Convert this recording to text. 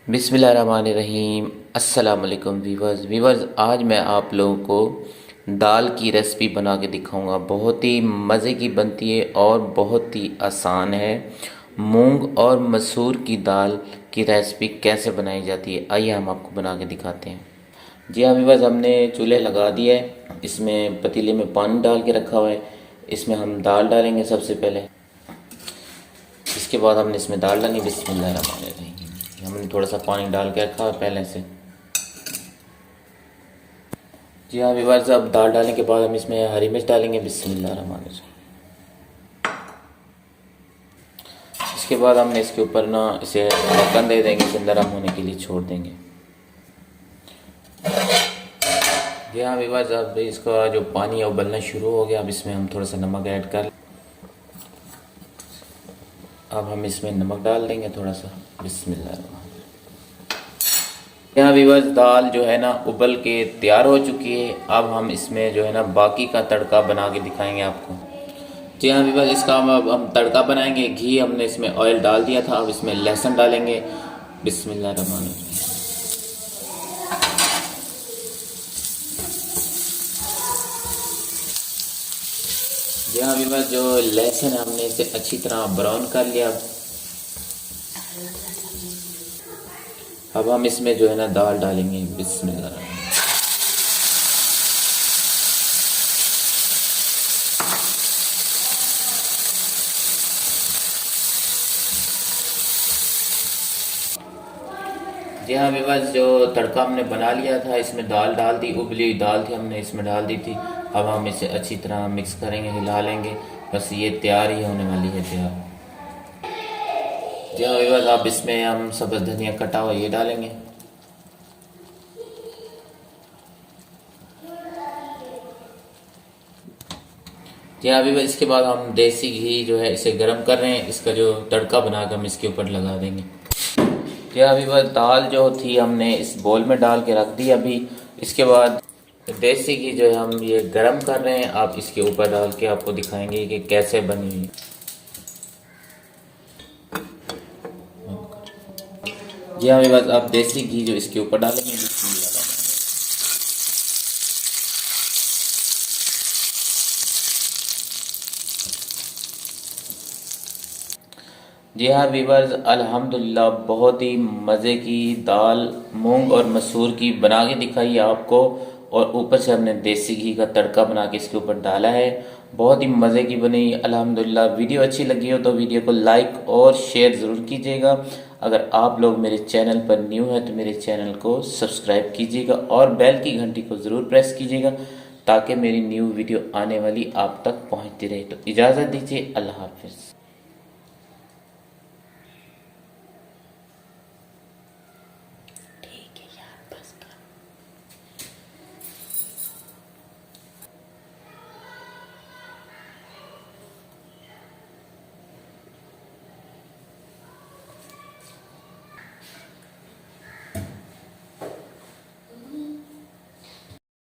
बिस्मिल्लाहिर्रहमानिर्रहीम। अस्सलाम वालेकुम वीवर्स, आज मैं आप लोगों को दाल की रेसिपी बना के दिखाऊंगा। बहुत ही मज़े की बनती है और बहुत ही आसान है। मूंग और मसूर की दाल की रेसिपी कैसे बनाई जाती है, आइए हम आपको बना के दिखाते हैं। जी हाँ वीवर्स, हमने चूल्हे लगा दिया है। इसमें पतीले में पानी डाल के रखा हुआ है। इसमें हम दाल डालेंगे सबसे पहले। इसके बाद हमने इसमें दाल डाली। बिस्मिल्लाहिर्रहमानिर्रहीम। हमने थोड़ा सा पानी डाल के रखा है पहले से। जी हाँ व्यूअर्स, अब दाल डालने के बाद हम इसमें हरी मिर्च डालेंगे। बिस्मिल्लाहिर्रहमानिर्रहीम। इसके बाद हमने इसके ऊपर ना इसे ढक्कन दे देंगे, इसे नरम होने के लिए छोड़ देंगे। जी हाँ व्यूअर्स, अब इसका जो पानी है उबलना शुरू हो गया। अब इसमें हम थोड़ा सा नमक ऐड कर, अब हम इसमें नमक डाल देंगे थोड़ा सा। बिस्मिल्लाह। यहाँ व्यूअर्स, दाल जो है ना उबल के तैयार हो चुकी है। अब हम इसमें जो है ना बाकी का तड़का बना के दिखाएंगे आपको। जी हाँ व्यूअर्स, इसका हम तड़का बनाएंगे। घी हमने इसमें ऑयल डाल दिया था, अब इसमें लहसुन डालेंगे। बिस्मिल्लाहिर्रहमानिर्रहीम। जी हाँ व्यूअर्स, जो लहसुन है हमने इसे अच्छी तरह ब्राउन कर लिया। अब हम इसमें जो है ना दाल डालेंगे। बिस्मिल्लाह। जी हाँ व्यूअर्स, जो तड़का हमने बना लिया था इसमें दाल डाल दी, उबली हुई दाल थी हमने इसमें डाल दी थी। अब हम इसे अच्छी तरह मिक्स करेंगे, हिला लेंगे। बस ये तैयार ही होने वाली है, तैयार। जी हाँ व्यूअर्स, अब इसमें हम सब्ज़ धनिया कटा हुआ ये डालेंगे। जी हाँ व्यूअर्स, इसके बाद हम देसी घी जो है इसे गर्म कर रहे हैं। इसका जो तड़का बना कर हम इसके ऊपर लगा देंगे। जी हाँ व्यूअर्स, दाल जो थी हमने इस बोल में डाल के रख दी अभी। इसके बाद देसी घी जो है हम ये गरम कर रहे हैं। आप इसके ऊपर डाल के आपको दिखाएंगे कि कैसे बनी हुई। जी हाँ व्यूअर्स, आप देसी घी जो इसके ऊपर डालेंगे। जी हाँ व्यूअर्स, अल्हम्दुलिल्लाह बहुत ही मज़े की दाल मूंग और मसूर की बना के दिखाई है आपको। और ऊपर से हमने देसी घी का तड़का बना के इसके ऊपर डाला है। बहुत ही मज़े की बनी अल्हम्दुलिल्लाह। वीडियो अच्छी लगी हो तो वीडियो को लाइक और शेयर ज़रूर कीजिएगा। अगर आप लोग मेरे चैनल पर न्यू हैं तो मेरे चैनल को सब्सक्राइब कीजिएगा और बेल की घंटी को ज़रूर प्रेस कीजिएगा, ताकि मेरी न्यू वीडियो आने वाली आप तक पहुँचती रहे। तो इजाज़त दीजिए, अल्लाह हाफिज़।